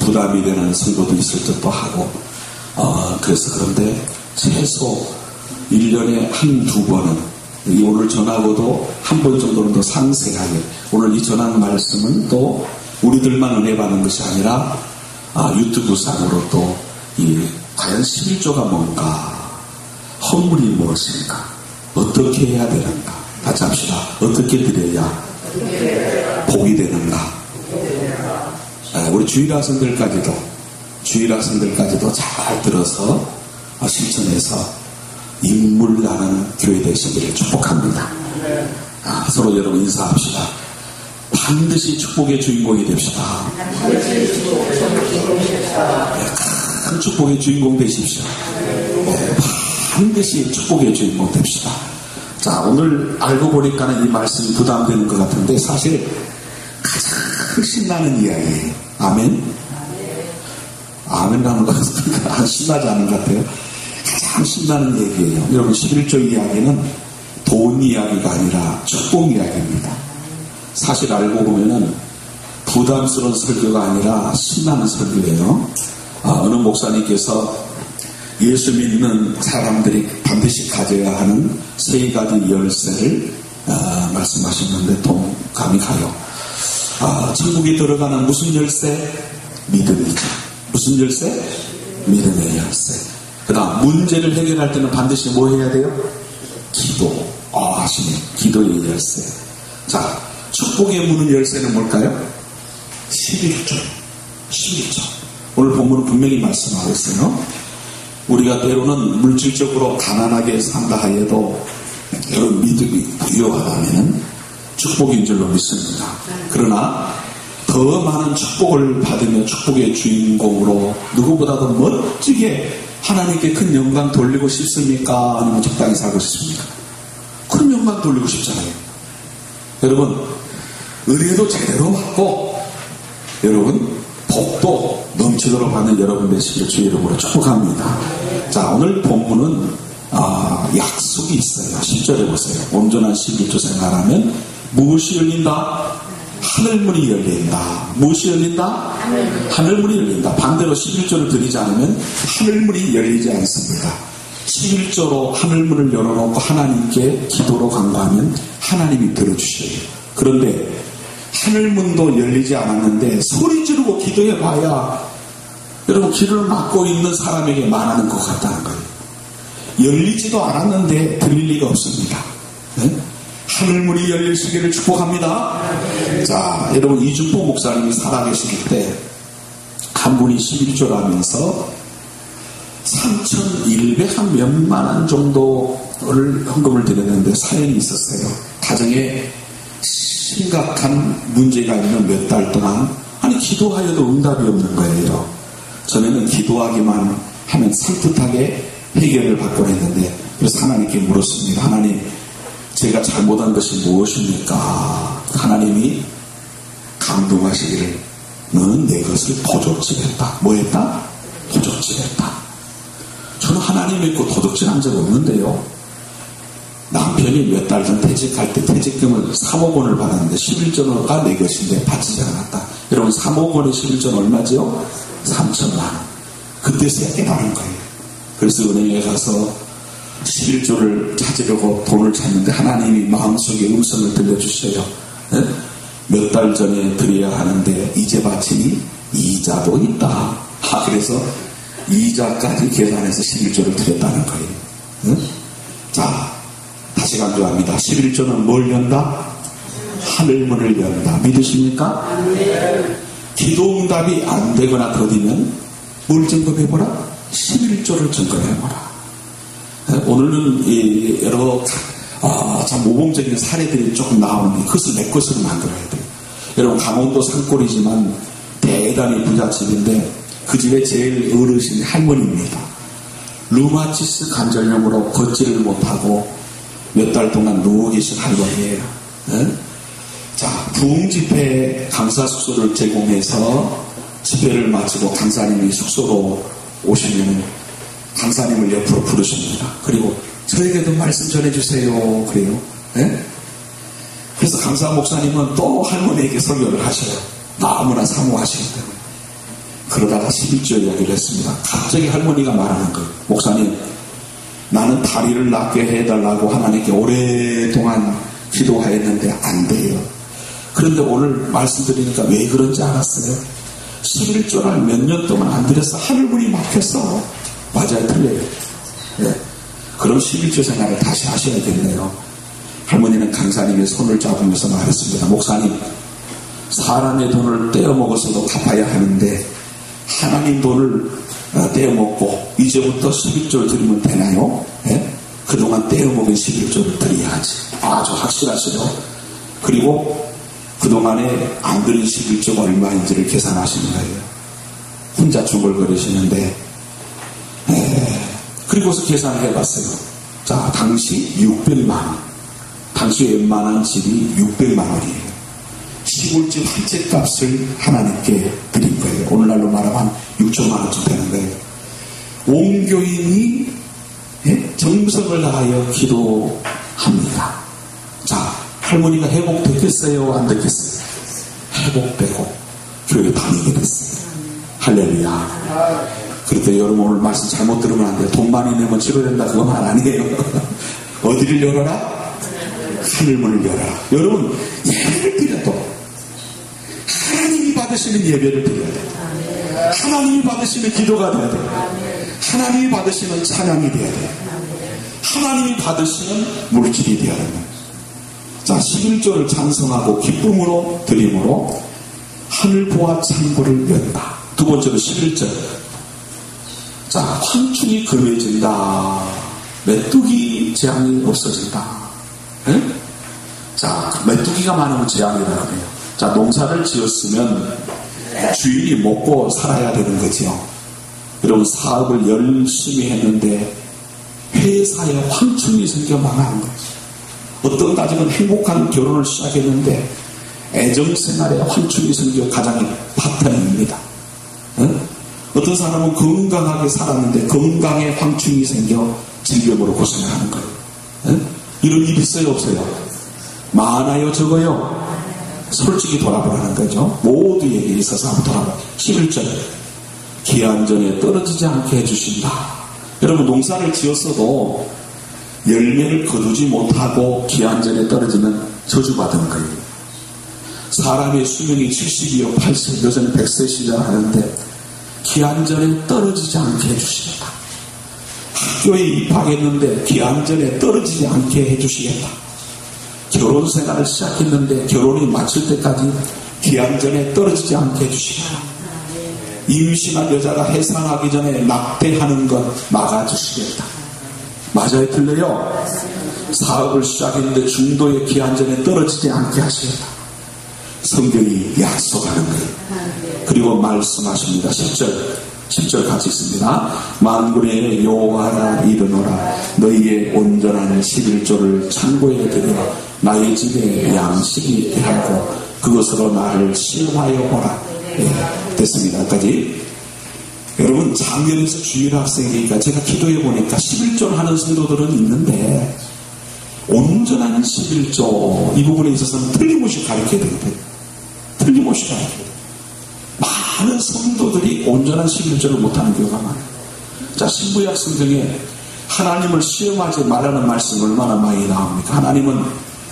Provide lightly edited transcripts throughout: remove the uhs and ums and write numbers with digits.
부담이 되는 선거도 있을 듯도 하고, 그래서 그런데 최소 1년에 한두 번은, 오늘 전하고도 한 번 정도는 더 상세하게, 오늘 이 전한 말씀은 또 우리들만 은혜 받는 것이 아니라 유튜브 상으로 또 과연 11조가 뭔가, 헌물이 무엇인가, 어떻게 해야 되는가, 같이 합시다. 어떻게 드려야 복이 되는가. 우리 주일학생들까지도 잘 들어서 실천해서 인물 나는 교회 되시기를 축복합니다. 서로 여러분 인사합시다. 반드시 축복의 주인공이 됩시다. 큰 축복의 주인공 되십시오. 반드시 축복의 주인공 됩시다. 자, 오늘 알고 보니까는 이 말씀이 부담되는 것 같은데 사실 가장 신나는 이야기예요. 아멘? 아멘라는 것은 신나지 않은 것 같아요. 가장 신나는 얘기예요. 여러분 11조 이야기는 돈 이야기가 아니라 축복 이야기입니다. 사실 알고 보면은 부담스러운 설교가 아니라 신나는 설교예요. 어느 목사님께서 예수 믿는 사람들이 반드시 가져야 하는 세 가지 열쇠를 말씀하셨는데 동감이 가요. 천국에 들어가는 무슨 열쇠? 믿음이죠. 무슨 열쇠? 믿음의 열쇠. 그 다음 문제를 해결할 때는 반드시 뭐 해야 돼요? 기도. 하시네. 기도의 열쇠. 자, 축복의 무는 열쇠는 뭘까요? 11조. 오늘 본문은 분명히 말씀하고 있어요. 우리가 때로는 물질적으로 가난하게 산다 하여도 여러분 믿음이 부유하다면 축복인 줄로 믿습니다. 그러나 더 많은 축복을 받으며 축복의 주인공으로 누구보다도 멋지게 하나님께 큰 영광 돌리고 싶습니까? 아니면 적당히 살고 싶습니까? 큰 영광 돌리고 싶잖아요. 여러분 은혜도 제대로 받고 여러분 복도 넘치도록 하는 여러분 되시길 주의 이름으로 축복합니다. 자, 오늘 본문은 약속이 있어요. 10절에 보세요. 온전한 11조 생활하면 무엇이 열린다? 하늘문이 열린다. 무엇이 열린다? 하늘문이 열린다. 반대로 11조를 드리지 않으면 하늘문이 열리지 않습니다. 11조로 하늘문을 열어놓고 하나님께 기도로 간구하면 하나님이 들어주셔요. 그런데 하늘문도 열리지 않았는데 소리 지르고 기도해봐야 여러분 길을 막고 있는 사람에게 말하는 것 같다는 거예요. 열리지도 않았는데 들릴 리가 없습니다. 네? 하늘문이 열리시기를 축복합니다. 자, 여러분 이준포 목사님이 살아계실 때 한 분이 11조를 하면서 3,100한 몇만 원 정도를 헌금을 드렸는데 사연이 있었어요. 가정에 심각한 문제가 있는 몇 달 동안 기도하여도 응답이 없는 거예요. 전에는 기도하기만 하면 산뜻하게 해결을 받곤 했는데 그래서 하나님께 물었습니다. 하나님, 제가 잘못한 것이 무엇입니까? 하나님이 감동하시기를 너는 내 것을 도적질했다. 뭐 했다? 도적질했다. 저는 하나님 믿고 도적질한 적 없는데요. 남편이 몇 달 전 퇴직할 때 퇴직금을 3억 원을 받았는데 11조가 내 것인데 받지 않았다. 여러분 3억 원의 11조는 얼마죠? 3천만 원. 그때서야 깨달은 거예요. 그래서 은행에 가서 11조를 찾으려고 돈을 찾는데 하나님이 마음속에 음성을 들려주셔요. 네? 몇 달 전에 드려야 하는데 이제 바치니 이자도 있다. 그래서 이자까지 계산해서 11조를 드렸다는 거예요. 네? 자, 다시 강조합니다. 11조는 뭘 연다? 하늘문을 연다. 믿으십니까? 기도응답이 안 되거나 더디면 뭘 점검해보라? 11조를 점검해보라. 오늘은 여러 참 모범적인 사례들이 조금 나오는데 그것을 내 것으로 만들어야 돼요. 여러분 강원도 산골이지만 대단히 부잣집인데 그 집에 제일 어르신 할머니입니다. 루마티스 관절염으로 걷지를 못하고 몇 달 동안 누워 계신 할머니예요. 네? 자, 부흥집회 강사 숙소를 제공해서 집회를 마치고 강사님이 숙소로 오시면 강사님을 옆으로 부르십니다. 그리고 저에게도 말씀 전해주세요. 그래요. 네? 그래서 강사 목사님은 또 할머니에게 설교를 하셔요. 너무나 사모하시기 때문에. 그러다가 11조 이야기를 했습니다. 갑자기 할머니가 말하는 거예요. 목사님, 나는 다리를 낫게 해달라고 하나님께 오랫동안 기도하였는데 안 돼요. 그런데 오늘 말씀드리니까 왜 그런지 알았어요? 11조를 몇 년 동안 안 드려서 하늘문이 막혔어. 맞아요, 틀려요. 네. 그럼 11조 생활을 다시 하셔야겠네요. 할머니는 강사님의 손을 잡으면서 말했습니다. 목사님, 사람의 돈을 떼어먹어서도 갚아야 하는데 하나님 돈을 떼어먹고 이제부터 11조를 드리면 되나요? 네? 그동안 떼어먹은 11조를 드려야지. 아주 확실하시죠? 그리고 그동안에 안 드린 11조가 얼마인지를 계산하시는 거예요. 혼자 중얼거리시는데 그리고서 계산을 해봤어요. 자, 당시 600만 원. 당시 웬만한 집이 600만 원이에요. 시골집 한 채 값을 하나님께 드린 거예요. 오늘날로 말하면 6천만 원쯤 되는 거예요. 온 교인이 정성을 다하여 기도합니다. 자, 할머니가 회복됐겠어요? 안 됐겠어요? 회복되고 교회 다니게 됐어요. 할렐루야. 그런데 여러분 오늘 말씀 잘못 들으면 안 돼요. 돈 많이 내면 치료된다 그거 말 아니에요. 어디를 열어라? 하늘문을 열어라. 여러분 예배를 드려도 하나님이 받으시는 예배를 드려야 돼요. 하나님이 받으시는 기도가 돼야 돼요. 하나님이 받으시는 찬양이 돼야 돼요. 하나님이 받으시는 물질이 돼야 됩니다. 자, 11조를 찬성하고 기쁨으로 드림으로 하늘보아 창고를 연다. 두 번째로 11절. 자, 황충이 금해진다. 메뚜기 재앙이 없어진다. 에? 자, 메뚜기가 많으면 재앙이라고 해요. 자, 농사를 지었으면 주인이 먹고 살아야 되는 거죠. 여러분 사업을 열심히 했는데 회사에 황충이 생겨 망하는 거죠. 어떤 가정은 행복한 결혼을 시작했는데 애정생활에 황충이 생겨 가장이 파탄입니다. 어떤 사람은 건강하게 살았는데 건강에 황충이 생겨 질병으로 고생하는 거예요. 이런 일 있어요 없어요? 많아요 적어요? 솔직히 돌아보라는 거죠. 모두에게 있어서 한번 돌아봐. 11절 기한전에 떨어지지 않게 해주신다. 여러분 농사를 지었어도 열매를 거두지 못하고 기한전에 떨어지면 저주받은 거예요. 사람의 수명이 70이요 80, 요새는 100세 시절 하는데 기한전에 떨어지지 않게 해주시겠다. 학교에 입학했는데 기한전에 떨어지지 않게 해주시겠다. 결혼 생활을 시작했는데 결혼이 마칠 때까지 기한전에 떨어지지 않게 해주시겠다. 임신한 여자가 해산하기 전에 낙태하는 것 막아주시겠다. 맞아요 틀려요? 사업을 시작했는데 중도의 기한전에 떨어지지 않게 하시겠다. 성경이 약속하는 거예요. 그리고 말씀하십니다. 10절 같이 있습니다. 만군의 여호와라 이르노라 너희의 온전한 11조를 창고에 들여 나의 집에 양식이 있게 하고 그것으로 나를 시험하여 보라. 네, 됐습니다. 여기까지. 여러분 작년에서 주일 학생이니까 제가 기도해 보니까 11조를 하는 성도들은 있는데 온전한 11조 이 부분에 있어서는 틀림없이 가르쳐야 되거든요. 틀림없이 가르쳐야 돼요. 많은 성도들이 온전한 11조를 못하는 경우가 많아요. 자, 신구약 성경에 하나님을 시험하지 말라는 말씀이 얼마나 많이 나옵니까? 하나님은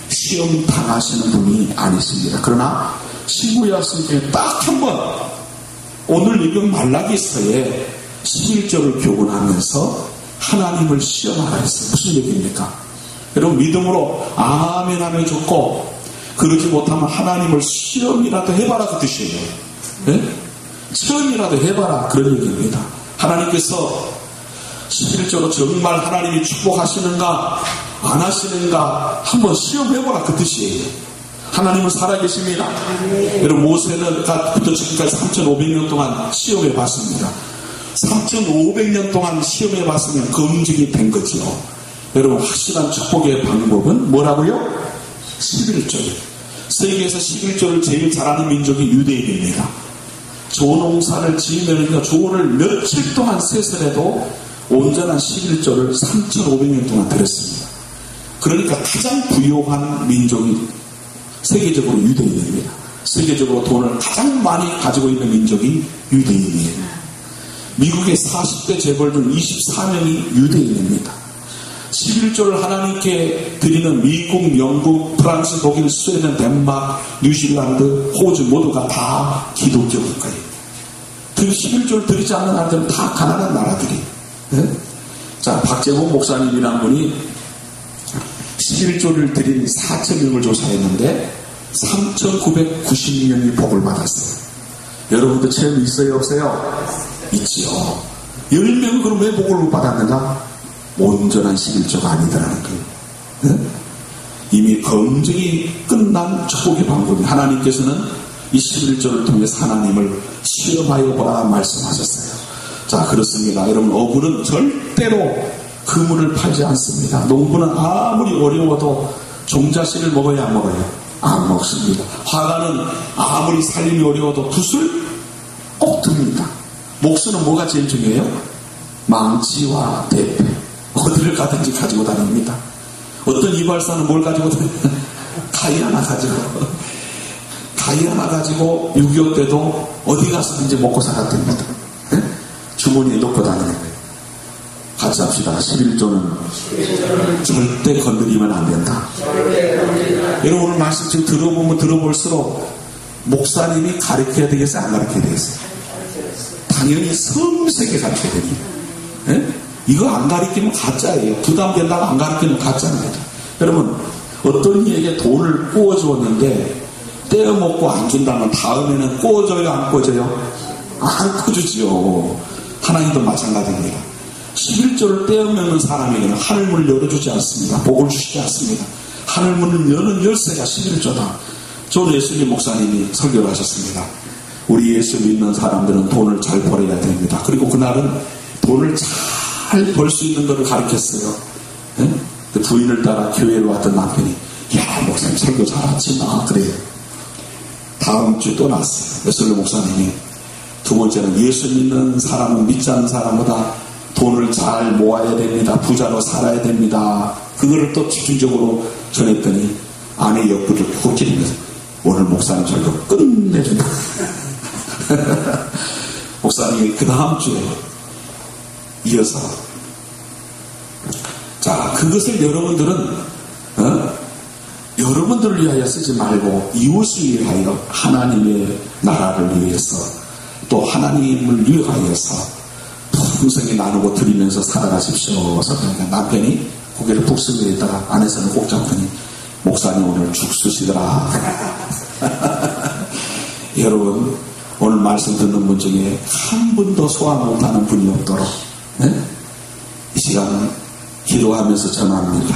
시험 당하시는 분이 아니십니다. 그러나 신구약 성경에 딱 한 번 오늘 읽은 말라기서에 11조를 교훈하면서 하나님을 시험하라 했어요. 무슨 얘기입니까? 여러분 믿음으로 아멘 하면 좋고 그러지 못하면 하나님을 시험이라도 해봐라 그 뜻이에요. 네? 시험이라도 해봐라 그런 얘기입니다. 하나님께서 11조로 정말 하나님이 축복하시는가 안 하시는가 한번 시험해보라 그 뜻이에요. 하나님은 살아계십니다. 여러분 모세는 부터 지금까지 3,500년 동안 시험해봤습니다. 3,500년 동안 시험해봤으면 검증이 된 거죠. 여러분 확실한 축복의 방법은 뭐라고요? 11조예요. 세계에서 11조를 제일 잘하는 민족이 유대인입니다. 조농사를 지으면요 조를 며칠 동안 세설해도 온전한 11조를 3,500년 동안 드렸습니다. 그러니까 가장 부유한 민족이 세계적으로 유대인입니다. 세계적으로 돈을 가장 많이 가지고 있는 민족이 유대인이에요. 미국의 40대 재벌 중 24명이 유대인입니다. 11조를 하나님께 드리는 미국, 영국, 프랑스, 독일, 스웨덴, 덴마크, 뉴질랜드, 호주 모두가 다 기독교 국가예요. 그 11조를 드리지 않는 나라들은 다 가난한 나라들이. 네? 자, 박재봉 목사님이란 분이 11조를 드린 4,000명을 조사했는데 3,990명이 복을 받았어요. 여러분도 체험이 있어요, 없어요? 있지요. 10명은 그럼 왜 복을 못 받았는가? 온전한 11조가 아니더라는 거예요. 네? 이미 검증이 끝난 축복의 방법이 하나님께서는 이 11조를 통해서 하나님을 시험하여 보라 말씀하셨어요. 자, 그렇습니다. 여러분, 어부는 절대로 그물을 팔지 않습니다. 농부는 아무리 어려워도 종자씨를 먹어야 안 먹어요? 안 먹습니다. 화가는 아무리 살림이 어려워도 붓을 꼭 듭니다. 목수는 뭐가 제일 중요해요? 망치와 대패. 어디를 가든지 가지고 다닙니다. 어떤 이발사는 뭘 가지고 다니냐? 가위 하나 가지고 6.25 때도 어디 가서든지 먹고 살았답니다. 네? 주머니에 넣고 다니는 거예요. 같이 합시다. 11조는 절대 건드리면 안 된다. 여러분 오늘 말씀 지금 들어보면 들어볼수록 목사님이 가르쳐야 되겠어요? 안 가르쳐야 되겠어요? 당연히 섬세하게 가르쳐야 됩니다. 네? 이거 안 가르치면 가짜예요. 부담된다고 안 가르치면 가짜입니다. 여러분 어떤 이에게 돈을 구워주었는데 떼어먹고 안 준다면 다음에는 구워줘요? 안 구워줘요? 안 구워주지요. 하나님도 마찬가지입니다. 11조를 떼어먹는 사람에게는 하늘문을 열어주지 않습니다. 복을 주시지 않습니다. 하늘문을 여는 열쇠가 11조다. 존 웨슬리 목사님이 설교를 하셨습니다. 우리 예수 믿는 사람들은 돈을 잘 벌어야 됩니다. 그리고 그날은 돈을 잘 벌 수 있는 것을 가르쳤어요. 네? 그 부인을 따라 교회로 왔던 남편이 야 목사님 설교 잘하지 마 그래요. 다음 주 또 났어요. 웨슬리 목사님이 두 번째는 예수 믿는 사람은 믿지 않는 사람보다 돈을 잘 모아야 됩니다. 부자로 살아야 됩니다. 그거를 또 집중적으로 전했더니 아내 옆구리를 푹 찌르면서 오늘 목사님 설교 끝내준다. 목사님이 그 다음 주에 이어서 자 그것을 여러분들은 여러분들을 위하여 쓰지 말고 이웃을 위하여 하나님의 나라를 위해서 또 하나님을 위하여서 풍성히 나누고 드리면서 살아가십시오. 그러니까 남편이 고개를 푹 쓰고 있다가 안에서는 꼭 잡더니 목사님 오늘 죽 쓰시더라. 여러분 오늘 말씀 듣는 분 중에 한 분도 소화 못하는 분이 없도록 네? 이 시간 기도하면서 전합니다.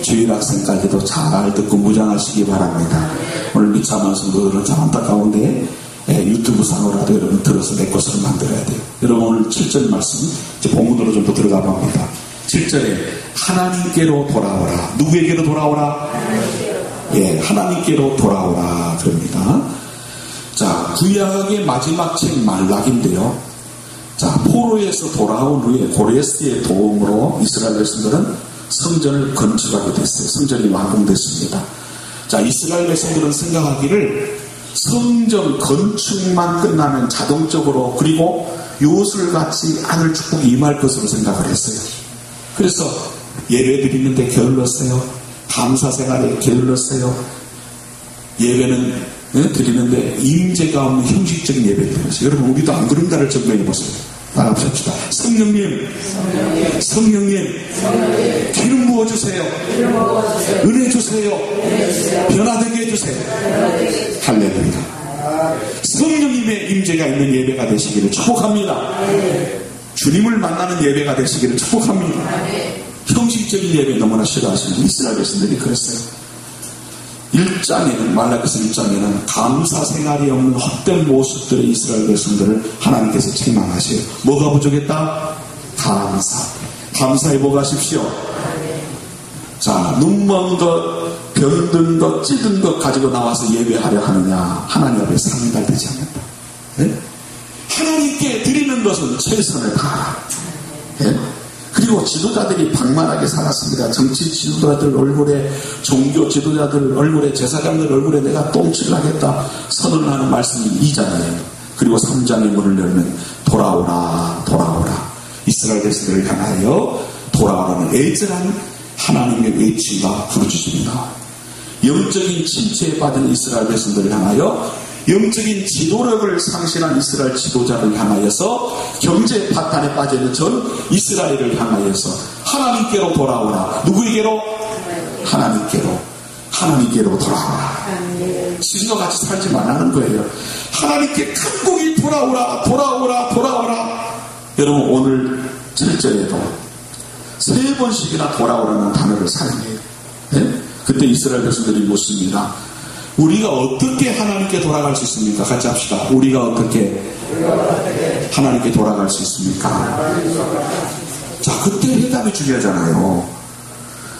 주일 학생까지도 잘 듣고 무장하시기 바랍니다. 오늘 미차 말씀들은 참 안타까운데 유튜브 상으로라도 여러분 들어서 내 것으로 만들어야 돼요. 여러분 오늘 7절 말씀 이제 본문으로 좀 더 들어가 봅니다. 7절에 하나님께로 돌아오라. 누구에게로 돌아오라? 예, 하나님께로 돌아오라 그럽니다. 자, 구약의 마지막 책 말락인데요. 자, 포로에서 돌아온 후에 고레스의 도움으로 이스라엘 백성들은 성전을 건축하게 됐어요. 성전이 완공됐습니다. 자, 이스라엘 백성들은 생각하기를 성전 건축만 끝나면 자동적으로 그리고 요술같이 하늘 축복이 임할 것으로 생각을 했어요. 그래서 예배 드리는데 게을렀어요. 감사 생활에 게을렀어요. 예배는 드리는데 임재가 없는 형식적인 예배를 드렸어요. 여러분 우리도 안 그런가를 점검해 보세요. 따라합시다. 성령님 기름 부어주세요. 은혜 주세요. 변화되게 해주세요. 할렐루야. 성령님의 임재가 있는 예배가 되시기를 축복합니다. 주님을 만나는 예배가 되시기를 축복합니다. 형식적인 예배 너무나 싫어하시는 이스라엘 백성들이 그랬어요. 1장에는 말라기서 1장에는 감사 생활이 없는 헛된 모습들의 이스라엘 백성들을 하나님께서 책망하세요. 뭐가 부족했다? 감사해 보가십시오. 자, 눈먼 것, 병든 것, 찌든 것 가지고 나와서 예배하려 하느냐? 하나님 앞에 상달되지 않는다. 네? 하나님께 드리는 것은 최선을 다하라. 네? 그리고 그리고 지도자들이 방만하게 살았습니다. 정치 지도자들 얼굴에, 종교 지도자들 얼굴에, 제사장들 얼굴에 내가 똥칠을 하겠다 선언하는 말씀이 2장이에요. 그리고 3장의 문을 열면 돌아오라 돌아오라, 이스라엘 백성들을 향하여 돌아오라는 애절한 하나님의 외침과 부르짖습니다. 영적인 침체에 빠진 이스라엘 백성들을 향하여, 영적인 지도력을 상실한 이스라엘 지도자를 향하여서, 경제 파탄에 빠져있는 전 이스라엘을 향하여서 하나님께로 돌아오라. 누구에게로? 하나님께로 돌아오라. 지금과 같이 살지 말라는 거예요. 하나님께 간곡히 돌아오라 돌아오라 돌아오라. 여러분, 오늘 7절에도 3번씩이나 돌아오라는 단어를 사용해요. 네? 그때 이스라엘 백성들이 묻습니다. 우리가 어떻게 하나님께 돌아갈 수 있습니까? 같이 합시다. 우리가 어떻게 하나님께 돌아갈 수 있습니까? 자, 그때 해답이 중요하잖아요.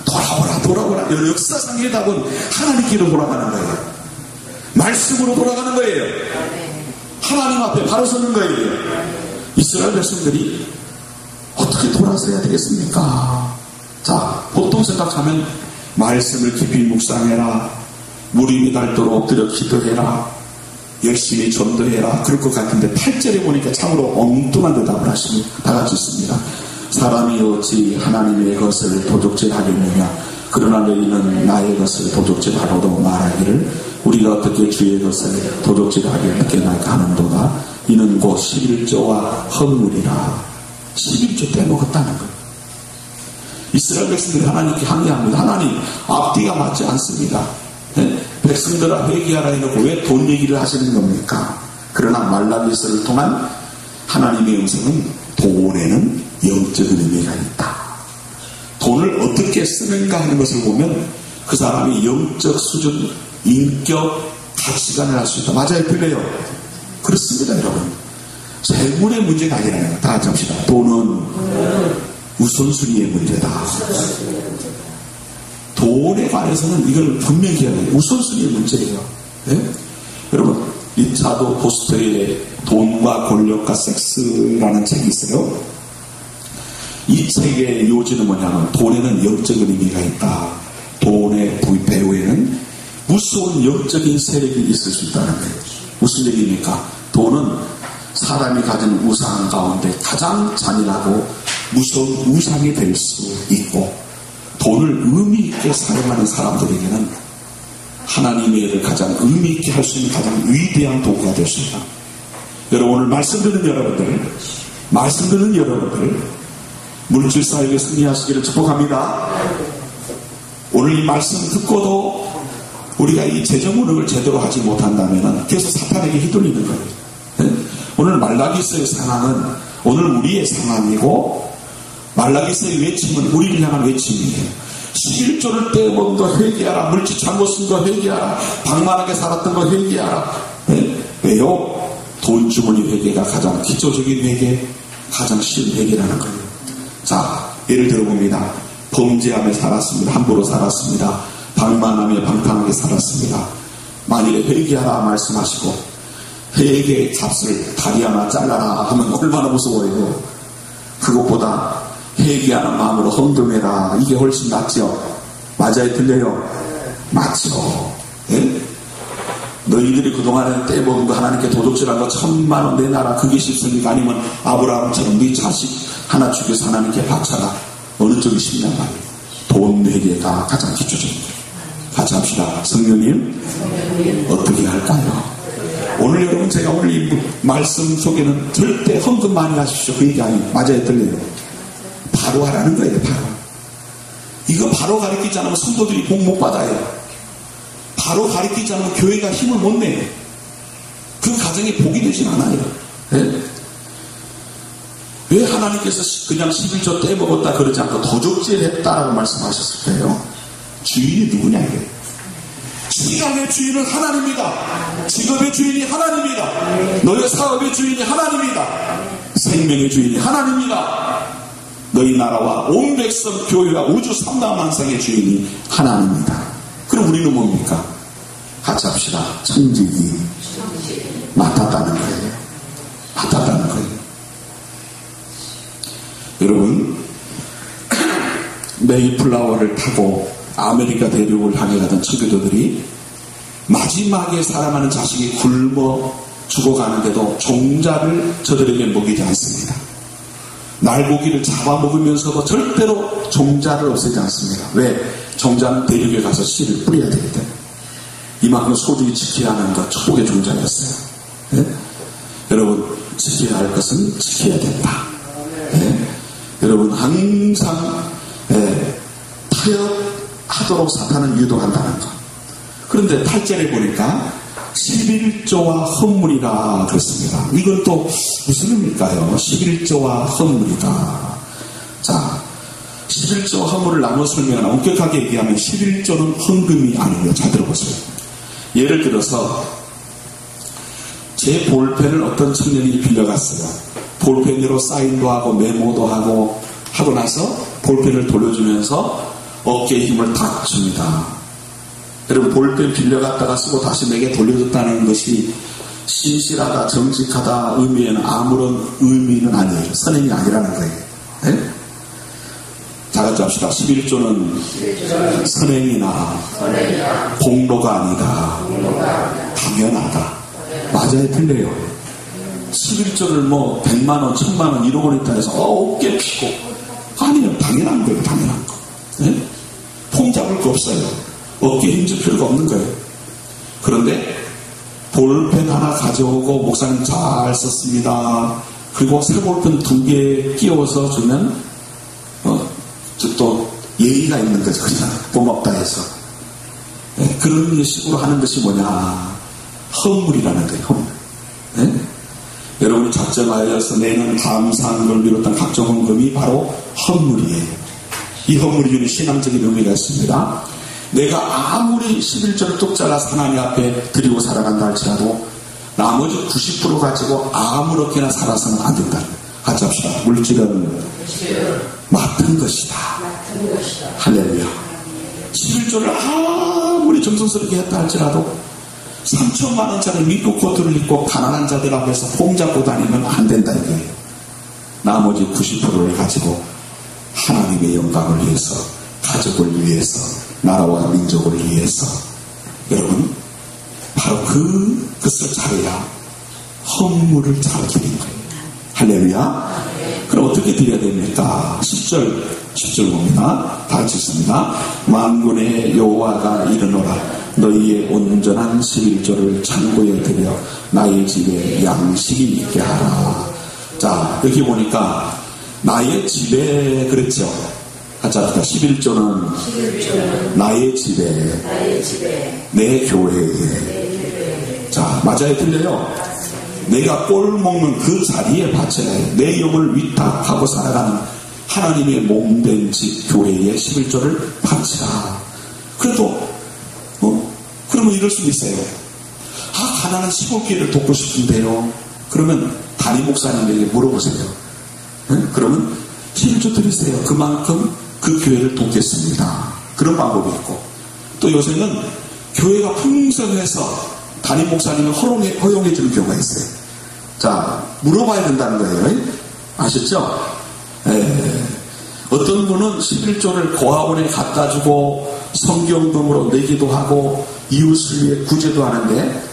돌아오라 돌아오라. 역사상 해답은 하나님께로 돌아가는 거예요. 말씀으로 돌아가는 거예요. 하나님 앞에 바로 서는 거예요. 이스라엘 백성들이 어떻게 돌아서야 되겠습니까? 자, 보통 생각하면 말씀을 깊이 묵상해라, 무릎이 닳도록 엎드려 기도해라, 열심히 전도해라, 그럴 것 같은데 8절에 보니까 참으로 엉뚱한 대답을 하십니다. 다 같이 있습니다. 사람이 어찌 하나님의 것을 도둑질하겠느냐, 그러나 너희는 나의 것을 도둑질하고도 말하기를 우리가 어떻게 주의 것을 도둑질하겠느냐 하는도다. 이는 곧 11조와 헌물이라. 11조 떼먹었다는 거예요. 이스라엘 백성들이 하나님께 항의합니다. 하나님, 앞뒤가 맞지 않습니다. 네? 백성들아 회개하라 해놓고 왜 돈 얘기를 하시는 겁니까? 그러나 말라기서를 통한 하나님의 음성은 돈에는 영적인 의미가 있다. 돈을 어떻게 쓰는가 하는 것을 보면 그 사람이 영적 수준, 인격, 가치관을 알 수 있다. 맞아요? 틀려요? 그렇습니다, 여러분. 재물의 문제가 아니라는 거. 다 같이 합시다. 돈은 우선순위의 문제다. 돈에 관해서는 이걸 분명히 해야 돼요. 우선순위의 문제예요. 네? 여러분, 이 사도 포스터의 돈과 권력과 섹스라는 책이 있어요. 이 책의 요지는 뭐냐면 돈에는 영적인 의미가 있다. 돈의 배후에는 무서운 영적인 세력이 있을 수 있다는 거예요. 무슨 얘기입니까? 돈은 사람이 가진 우상 가운데 가장 잔인하고 무서운 우상이 될 수 있고, 돈을 의미 있게 사용하는 사람들에게는 하나님의 일을 가장 의미 있게 할 수 있는 가장 위대한 도구가 될 수 있다. 여러분, 오늘 말씀 듣는 여러분들, 물질사역에 승리하시기를 축복합니다. 오늘 이 말씀 듣고도 우리가 이 재정운영을 제대로 하지 못한다면 계속 사탄에게 휘둘리는 거예요. 네? 오늘 말라기서의 상황은 오늘 우리의 상황이고, 말라기서의 외침은 우리를 향한 외침이에요. 11조를 떼먹은 거 회개하라, 물질 잘못 쓴 거 회개하라, 방만하게 살았던 거 회개하라. 네? 왜요? 돈 주머니 회개가 가장 기초적인 회개, 가장 쉬운 회개라는 거예요. 자, 예를 들어봅니다. 범죄하며 살았습니다. 함부로 살았습니다. 방만하며 방탕하게 살았습니다. 만일에 회개하라 말씀하시고 회개의 값을 다리 하나 잘라라 하면 얼마나 무서워요. 그것보다 회개하는 마음으로 헌금해라, 이게 훨씬 낫죠. 맞아요? 틀려요? 맞죠. 예? 너희들이 그동안에 떼먹은 거, 하나님께 도둑질한 거 1000만원 내놔라, 그게 쉽습니까? 아니면 아브라함처럼 네 자식 하나 죽여서 하나님께 바쳐라, 어느 쪽이 쉽냐 말이에요. 돈 회개가 가장 기초적인 거예요. 같이 합시다. 성령님, 어떻게 할까요? 오늘 여러분, 제가 오늘 이 말씀 속에는 절대 헌금 많이 하십시오, 그 얘기 아니에요. 맞아요? 틀려요? 바로 하라는 거예요. 바로. 이거 바로 가르치지 않으면 성도들이 복 못 받아요. 바로 가르치지 않으면 교회가 힘을 못 내요. 그 가정이 복이 되진 않아요. 네? 왜 하나님께서 그냥 11조 떼먹었다 그러지 않고 도둑질했다라고 말씀하셨을까요? 주인이 누구냐 이거예요. 시간의 주인은 하나님이다. 직업의 주인이 하나님이다. 너의 사업의 주인이 하나님이다. 생명의 주인이 하나님이다. 너희 나라와 온 백성 교회와 우주 삼다만상의 주인이 하나님이다. 그럼 우리는 뭡니까? 같이 합시다. 청직이 맡았다는 거예요. 맡았다는 거예요. 여러분, 메이플라워를 타고 아메리카 대륙을 향해 가던 청교도들이 마지막에 사랑하는 자식이 굶어 죽어가는데도 종자를 저들에게 먹이지 않습니다. 날고기를 잡아먹으면서도 절대로 종자를 없애지 않습니다. 왜? 종자는 대륙에 가서 씨를 뿌려야 되기 때문에. 이만큼 소중히 지켜야 하는 것, 축복의 종자였어요. 네? 여러분, 지켜야 할 것은 지켜야 된다. 네? 여러분, 항상 타협하도록 사탄은 유도한다는 것. 그런데 8절에 보니까 11조와 헌물이라 그랬습니다. 이건 또 무슨 의미일까요? 11조와 헌물이다. 자, 11조 헌물을 나눠 설명을 엄격하게 얘기하면 11조는 헌금이 아니고요. 잘 들어보세요. 예를 들어서 제 볼펜을 어떤 청년이 빌려갔어요. 볼펜으로 사인도 하고 메모도 하고 나서 볼펜을 돌려주면서 어깨에 힘을 탁 줍니다. 여러분, 볼펜 빌려갔다가 쓰고 다시 내게 돌려줬다는 것이 신실하다, 정직하다 의미에는 아무런 의미는 아니에요. 선행이 아니라는 거예요. 네? 다 같이 합시다. 11조는 선행이나 공로가 아니다. 당연하다. 맞아요, 틀려요. 11조를 뭐 100만원, 1000만원, 1억원 있다 해서 어깨 피고 아니면 당연한 거예요. 당연한 거. 네? 폼 잡을 거 없어요. 어깨에 힘줄 필요가 없는 거예요. 그런데 볼펜 하나 가져오고 목사님 잘 썼습니다. 그리고 새 볼펜 2개 끼워서 주면 또 예의가 있는 거죠. 그냥 고맙다 해서. 네, 그런 식으로 하는 것이 뭐냐? 헌물이라는 거예요. 헌물. 네? 여러분이 작정하여서 내는 감사한 걸 비롯한 각종 헌금이 바로 헌물이에요. 이 헌물이 주는 신앙적인 의미가 있습니다. 내가 아무리 11조를 뚝 잘라서 하나님 앞에 드리고 살아간다 할지라도 나머지 90% 가지고 아무렇게나 살아서는 안 된다. 같이 합시다. 물질은 맡은 것이다. 할렐루야. 11조를 아무리 정성스럽게 했다 할지라도 3천만 원짜리 미국 코트를 입고 가난한 자들 앞에서 폼 잡고 다니면 안 된다 이거예요. 나머지 90%를 가지고 하나님의 영광을 위해서, 가족을 위해서, 나라와 민족을 위해서, 여러분 바로 그것을 잘해야 헌물을 잘 드리는 거예요. 할렐루야. 그럼 어떻게 드려야 됩니까? 10절 봅니다. 다 같이 읽습니다. 만군의 여호와가 이르노라. 너희의 온전한 11조를 창고에 들여 나의 집에 양식이 있게 하라. 자, 여기 보니까 나의 집에 그랬죠. 같이 합시다. 11조는 나의 집에, 내 교회에. 자, 맞아요? 들려요? 내가 꼴 먹는 그 자리에 바쳐야 해. 내 영을 위탁하고 살아가는 하나님의 몸된 집 교회에 11조를 바치라. 그래도 그러면 이럴 수도 있어요. 가난한 시골교회를 돕고 싶은데요. 그러면 담임 목사님에게 물어보세요. 그러면 11조 드리세요. 그만큼 그 교회를 돕겠습니다. 그런 방법이 있고, 또 요새는 교회가 풍성해서 담임 목사님을 허용해 주는 경우가 있어요. 자, 물어봐야 된다는 거예요. 아셨죠? 어떤 분은 11조를 고아원에 갖다 주고 성경금으로 내기도 하고 이웃을 위해 구제도 하는데,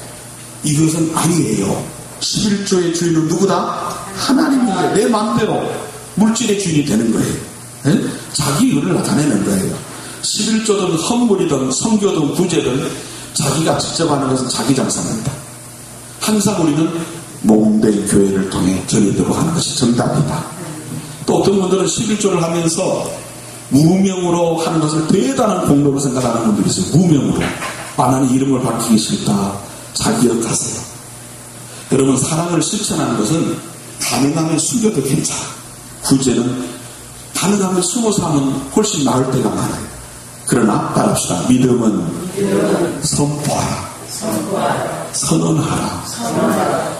이것은 아니에요. 11조의 주인은 누구다? 하나님인데 내 마음대로 물질의 주인이 되는 거예요. 자기 의를 나타내는 거예요. 11조든 헌물이든 성교든 구제든 자기가 직접 하는 것은 자기 장사입니다. 항상 우리는 몸된 교회를 통해 전해도록 하는 것이 정답이다. 또 어떤 분들은 11조를 하면서 무명으로 하는 것을 대단한 공로로 생각하는 분들이 있어요. 무명으로. 나는 이름을 밝히기 싫다. 잘 기억하세요. 여러분, 사랑을 실천하는 것은 가능하면 숨겨도 괜찮아. 구제는 가능하면 숨어서 하면 훨씬 나을 때가 많아요. 그러나 따라합시다. 믿음은 선포하라. 선언하라.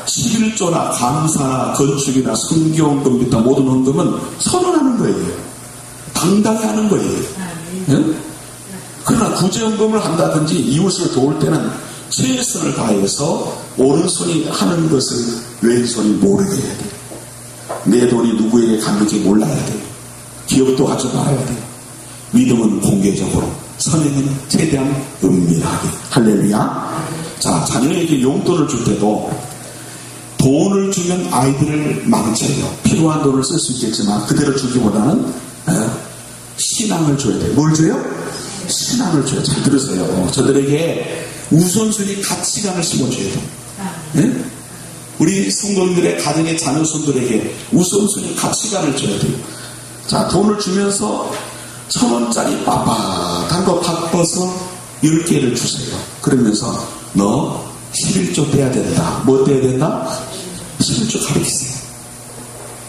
11조나 감사나 건축이나 성경금 비슷한 모든 헌금은 선언하는 거예요. 당당히 하는 거예요. 네? 그러나 구제헌금을 한다든지 이웃을 도울 때는 최선을 다해서 오른손이 하는 것을 왼손이 모르게 해야 돼요. 내 돈이 누구에게 갔는지 몰라야 돼요. 기억도 하지 말아야 돼요. 믿음은 공개적으로, 선행은 최대한 은밀하게. 할렐루야. 자, 자녀에게 용돈을 줄 때도 돈을 주면 아이들을 망쳐요. 필요한 돈을 쓸 수 있겠지만 그대로 주기보다는 신앙을 줘야 돼요. 뭘 줘요? 신앙을 줘요. 잘 들으세요. 저들에게 우선순위 가치관을 심어줘야 돼요. 네? 우리 성도님들의 가정의 자녀손들에게 우선순위 가치관을 줘야 돼요. 자, 돈을 주면서 1,000원짜리 빳빳한 거 바꿔서 10개를 주세요. 그러면서 너 11조 떼야 된다. 뭐 떼야 된다? 11조 가르치세요.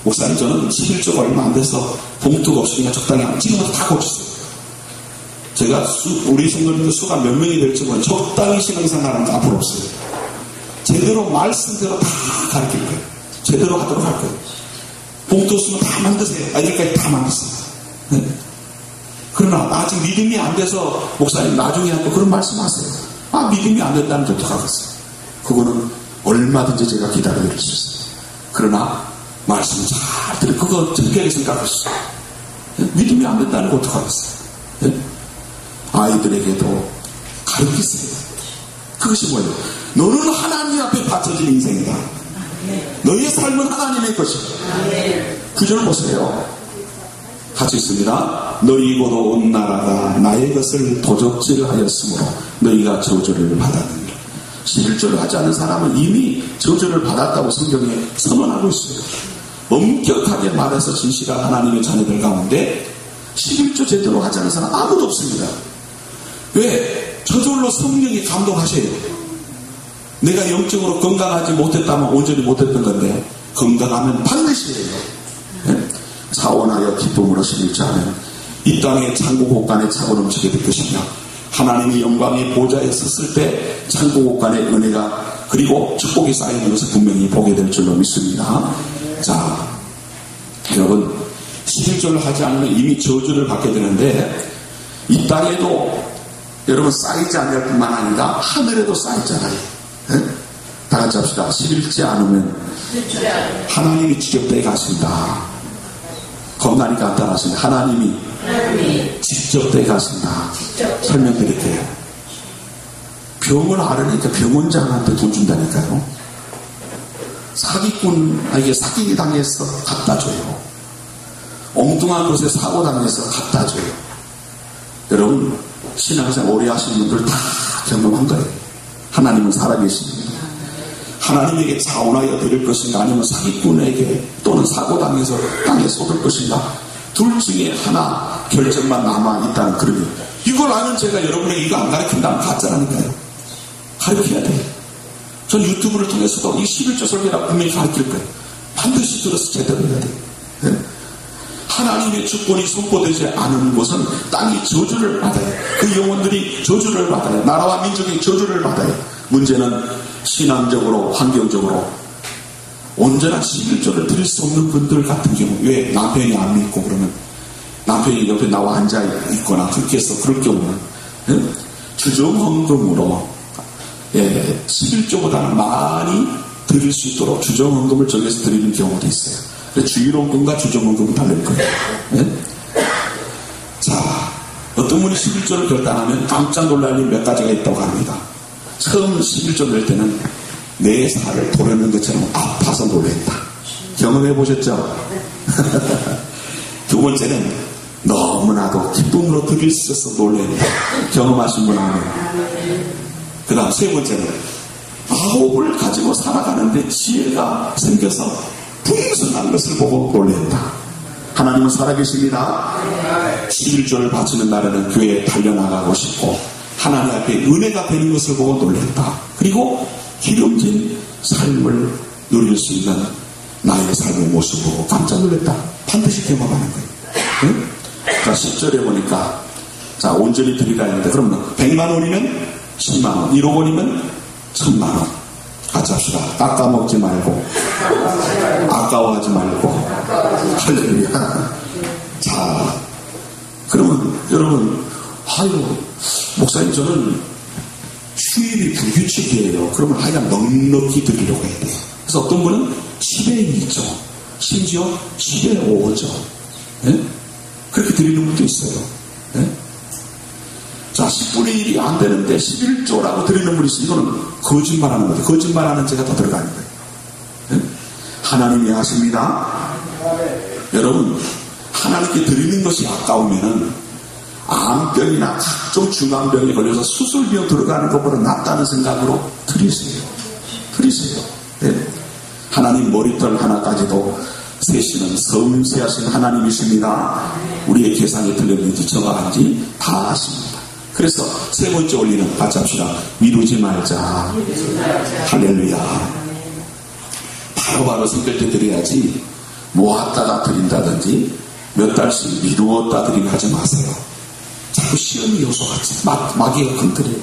목사님, 저는 11조가 얼마 안 돼서 봉투가 없으니까 적당히 지금부터 다 고쳤어요. 제가 우리 성도님들 수가 몇 명이 될지 모르면 적당히 신앙생활하는 게 앞으로 없어요. 제대로 말씀대로 다 가르칠 거예요. 제대로 하도록 할 거예요. 봉투 없으면 다 만드세요. 여기까지 다 만드세요. 네. 그러나 아직 믿음이 안 돼서 목사님 나중에 하고 그런 말씀하세요. 아, 믿음이 안 된다는 게 어떡하겠어요. 그거는 얼마든지 제가 기다려드릴 수 있어요. 그러나 말씀 잘 들으면 그거 특별히 생각하셨어요. 믿음이 안 된다는 거 어떡하겠어요. 네? 아이들에게도 가르치세요. 그것이 뭐예요? 너는 하나님 앞에 바쳐진 인생이다. 너의 삶은 하나님의 것이다. 구절을 보세요. 같이 있습니다. 너희 보러 온 나라가 나의 것을 도적질하였으므로 너희가 저주를 받았느니라. 11조를 하지 않은 사람은 이미 저주를 받았다고 성경에 선언하고 있어요. 엄격하게 말해서 진실한 하나님의 자녀들 가운데 11조 제대로 하지 않은 사람 아무도 없습니다. 왜? 저절로 성령이 감동하셔요. 내가 영적으로 건강하지 못했다면 온전히 못했던 건데 건강하면 반드시 해요. 네? 자원하여 기쁨으로 11조 하면 이 땅의 창고곡간에 차고 넘치게 될 것이며 하나님의 영광의 보좌에 섰을 때 창고곡간의 은혜가 그리고 축복이 쌓이는 것을 분명히 보게 될 줄로 믿습니다. 자, 여러분 11조를 하지 않으면 이미 저주를 받게 되는데 이 땅에도 여러분 쌓이지 않을 뿐만 아니라 하늘에도 쌓이잖아요. 네? 다 같이 합시다. 11지 않으면 하나님이 직접 떼 가신다. 겁나니 간단하십니다. 하나님이 직접 떼 가신다. 설명드릴게요. 병을 앓으니까 병원장한테 돈 준다니까요. 사기꾼에게 사기 당해서 갖다 줘요. 엉뚱한 곳에 사고 당해서 갖다 줘요. 여러분 신앙생활 오래 하신 분들 다 경험한 거예요. 하나님은 살아계십니다. 하나님에게 자원하여 드릴 것인가 아니면 사기꾼에게 또는 사고당해서 땅에 쏟을 것인가 둘 중에 하나 결정만 남아있다는 그런 거예요. 이걸 아는 제가 여러분에게 이거 안 가르친다면 가짜라니까요. 가르쳐야 돼요. 전 유튜브를 통해서도 이 11조 설교라 분명히 가르칠 거예요. 반드시 들어서 제대로 해야 돼요. 네? 하나님의 주권이 선포되지 않은 곳은 땅이 저주를 받아요. 그 영혼들이 저주를 받아요. 나라와 민족이 저주를 받아요. 문제는 신앙적으로 환경적으로 온전한 11조를 드릴 수 없는 분들 같은 경우 왜 남편이 안 믿고 그러면 남편이 옆에 나와 앉아 있거나 그렇게 해서 그럴 경우는 주정헌금으로 11조보다는 많이 드릴 수 있도록 주정헌금을 정해서 드리는 경우도 있어요. 주일원금과 주정원금을 달릴 거예요. 네? 자, 어떤 분이 11조를 결단하면 깜짝 놀랄 일 몇 가지가 있다고 합니다. 처음 11조 낼 때는 내 살을 도려낸 것처럼 아파서 놀랬다. 경험해 보셨죠? 두 번째는 너무나도 기쁨으로 드릴 수 있어서 놀랬다. 경험하신 분 아니에요? 그 다음 세 번째는 9을 가지고 살아가는데 지혜가 생겨서 풍성한 것을 보고 놀랬다. 하나님은 살아계십니다. 11조를 바치는 날에는 교회에 달려나가고 싶고 하나님 앞에 은혜가 되는 것을 보고 놀랬다. 그리고 기름진 삶을 누릴 수 있는 나의 삶의 모습을 보고 깜짝 놀랬다. 반드시 경험하는 거예요. 응? 자, 10절에 보니까 자, 온전히 드리라 했는데 그러면 100만 원이면 10만 원, 1억 원이면 1000만 원. 같이 합시다. 깎아먹지 말고 아까워하지 말고 할렐루야. 자, 그러면 여러분 아유 목사님 저는 수입이 불규칙이에요. 그러면 하여간 넉넉히 드리려고 해야 돼요. 그래서 어떤 분은 10에 2죠. 심지어 10에 5죠. 네? 그렇게 드리는 분도 있어요. 예? 자, 10분의 1이 안 되는데 11조라고 드리는 분이 있어요. 이거는 거짓말하는 거죠. 거짓말하는 죄가 더 들어가는 거예요. 예? 하나님이 하십니다. 여러분, 하나님께 드리는 것이 아까우면은 암병이나 각종 중암병에 걸려서 수술비용 들어가는 것보다 낫다는 생각으로 드리세요. 예? 하나님 머리털 하나까지도 세시는 섬세하신 하나님이십니다. 우리의 계산이 틀렸는지 정확한지 다 아십니다. 그래서 세 번째 원리는 같이 합시다. 미루지 말자. 할렐루야. 바로바로 성결제 드려야지 모았다가 드린다든지 몇 달씩 미루었다 드리고 하지 마세요. 자꾸 시험 요소같이 마귀가 건드려요.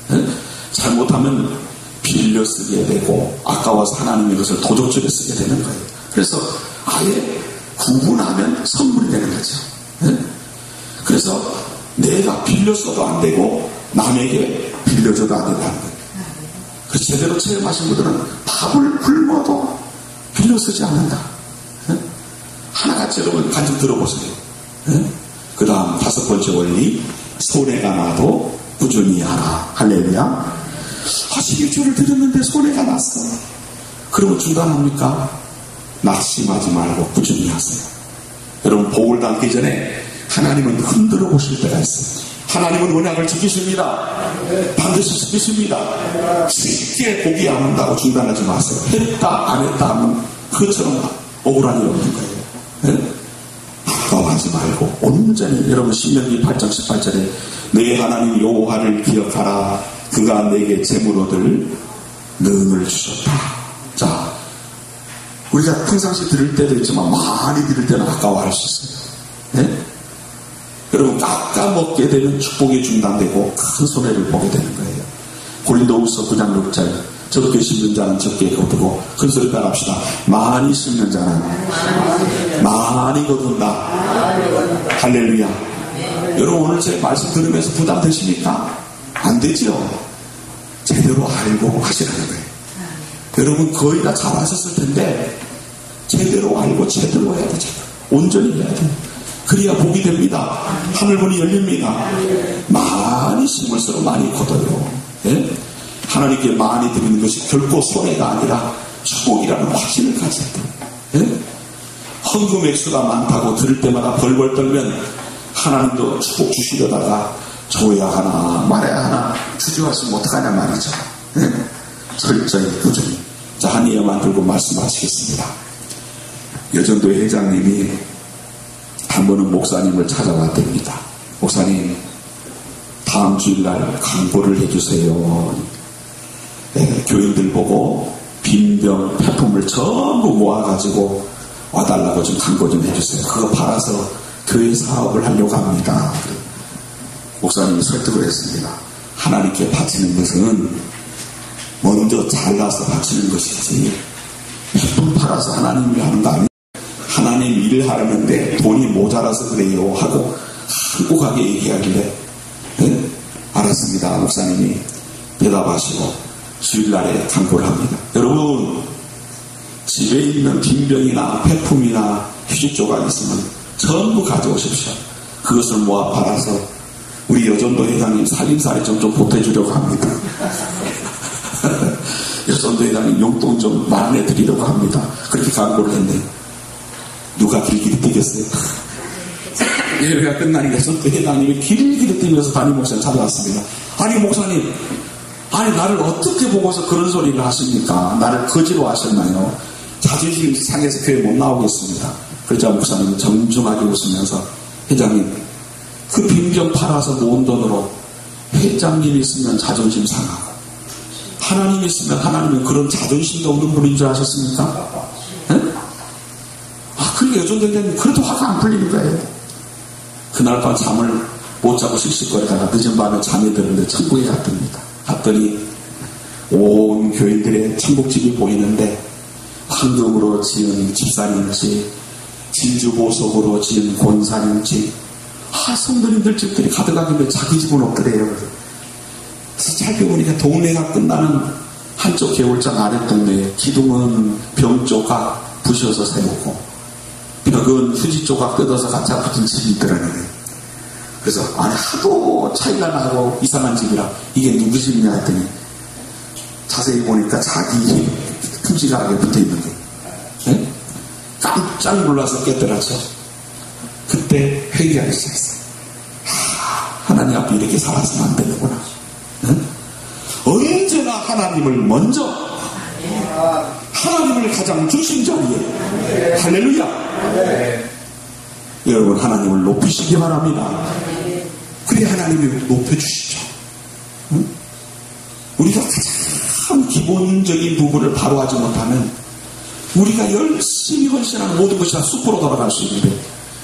네? 잘못하면 빌려 쓰게 되고 아까워서 하나님의 것을 도적질에 쓰게 되는 거예요. 그래서 아예 구분하면 선물이 되는 거죠. 네? 그래서 내가 빌려 써도 안 되고 남에게 빌려줘도 안 된다는 거예요. 그래서 제대로 체험하신 분들은 밥을 굶어도 빌려 쓰지 않는다. 네? 하나같이 여러분 간증 들어보세요. 네? 그 다음 5번째 원리, 손해가 나도 꾸준히 하라. 할렐루야. 11조를 드렸는데 손해가 났어. 그러면 중단합니까? 낙심하지 말고 꾸준히 하세요. 여러분, 복을 담기 전에 하나님은 흔들어 보실 때가 있어요. 하나님은 언약을 지키십니다. 반드시 지키십니다. 쉽게 복이 안 온다고 중단하지 마세요. 했다 안 했다 하면 그것처럼 억울한 일 없는 거예요. 네? 아까워하지 말고 온전히 여러분 신명기 8장 18절에 내 하나님 여호와를 기억하라. 그가 내게 재물 얻을 능을 주셨다. 자, 우리가 평상시 들을 때도 있지만 많이 들을 때는 아까워할 수 있어요. 네? 여러분, 깎아먹게 되면 축복이 중단되고 큰 손해를 보게 되는 거예요. 고린도후서 9장 6절 적게 심는 자는 적게 거두고 큰 소리 따라합시다. 많이 심는 자는 많이 거둔다. 할렐루야. 여러분, 오늘 제 말씀 들으면서 부담되십니까? 안 되죠. 제대로 알고 하시라는 거예요. 여러분 거의 다 잘하셨을 텐데 제대로 알고 제대로 해야 되죠. 온전히 해야 돼요. 그래야 복이 됩니다. 하늘문이 열립니다. 많이 심을수록 많이 거둬요. 예? 하나님께 많이 드리는 것이 결코 손해가 아니라 축복이라는 확신을 가져야 돼요. 예? 헌금 액수가 많다고 들을 때마다 벌벌 떨면 하나님도 축복 주시려다가 줘야 하나 말아야 하나 주저하시면 어떡하냐 말이죠. 예? 철저히 꾸준히. 자, 한 예만 들고 말씀하시겠습니다. 여전도의 회장님이 한 번은 목사님을 찾아왔답니다. 목사님, 다음 주일날 강보를 해주세요. 네, 교인들 보고 빈병 폐품을 전부 모아가지고 와달라고 좀 강보 좀 해주세요. 그거 팔아서 교회 사업을 하려고 합니다. 목사님이 설득을 했습니다. 하나님께 바치는 것은 먼저 잘나서 바치는 것이지 폐품 팔아서 하나님이 하는 거 아니에요. 하나님 일을 하려는데 돈이 모자라서 그래요 하고 한국하게 얘기하길래 네? 알았습니다. 목사님이 대답하시고 주일날에 강보를 합니다. 여러분, 집에 있는 빈병이나 폐품이나 휴지조각 있으면 전부 가져오십시오. 그것을 모아 팔아서 우리 여전도 회장님 살림살이 좀 보태주려고 합니다. 여전도 회장님 용돈 좀 마련해드리려고 합니다. 그렇게 강보를 했네요. 누가 길길이 뛰겠어요? 예배가 끝나니까 여전도 회장님이 길길이 뛰면서 담임 목사님 찾아왔습니다. 아니 목사님, 아니 나를 어떻게 보고서 그런 소리를 하십니까? 나를 거지로 하셨나요? 자존심 상해서 교회 못 나오겠습니다. 그러자 목사님이 정중하게 웃으면서 회장님, 그 빈병 팔아서 모은 돈으로 회장님이 있으면 자존심 상하고 하나님이 있으면 하나님은 그런 자존심도 없는 분인 줄 아셨습니까? 네? 그러니까 여전도회장님 그래도 화가 안 풀리는 거예요. 그날 밤 잠을 못 자고 씩씩거리다가 늦은 밤에 잠이 드는데 천국에 갔답니다. 갔더니 온 교인들의 천국집이 보이는데 황금으로 지은 집산인지 진주 보석으로 지은 곤산인지 성도님들 집들이 가득하길래 자기 집은 없더래요. 그래서 짧게 보니까 동네가 끝나는 한쪽 개울장 아랫동네에 기둥은 병 조각 부셔서 세우고 벽은 휴지 조각 뜯어서 갖다 붙은 집이 있더라고요. 그래서 아니 하도 차이가 나고 이상한 집이라 이게 누구 집이냐 했더니 자세히 보니까 자기 큼지막하게 붙어있는 거예요. 네? 깜짝 놀라서 깨달았죠. 그때 회개하기 시작했어요. 하나님 앞에 이렇게 살아서는 안 되는구나. 네? 언제나 하나님을 먼저, 하나님을 가장 중심 자리에. 할렐루야. 여러분 하나님을 높이시기 바랍니다. 그래 하나님이 높여주시죠. 응? 우리가 가장 기본적인 부분을 바로 하지 못하면 우리가 열심히 헌신하는 모든 것이 다 숲으로 돌아갈 수 있는데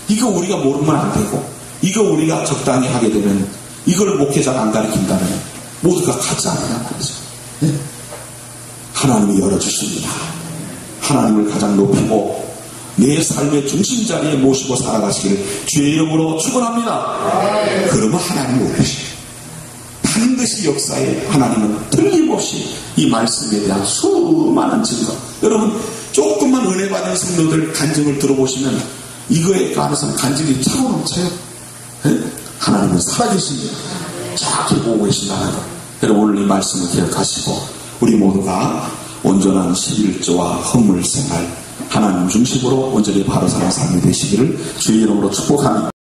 이거 우리가 모르면 안 되고 이거 우리가 적당히 하게 되면 이걸 목회자가 안 가르친다면 모두가 같지 않느냐는 거죠. 네? 하나님이 열어주십니다. 하나님을 가장 높이고 내 삶의 중심 자리에 모시고 살아가시기를 주의 이름으로 축원합니다. 그러면 하나님이 오시죠. 반드시 역사에 하나님은 틀림없이 이 말씀에 대한 수많은 증거. 여러분 조금만 은혜 받은 성도들 간증을 들어보시면 이거에 관해서는 간증이 차고 넘쳐요. 네? 하나님은 살아계십니다. 정확히 보고 계신다는 것. 여러분 오늘 이 말씀을 기억하시고 우리 모두가 온전한 11조와 헌물 생활 하나님 중심으로 온전히 바로 사는 삶이 되시기를 주의 이름으로 축복합니다.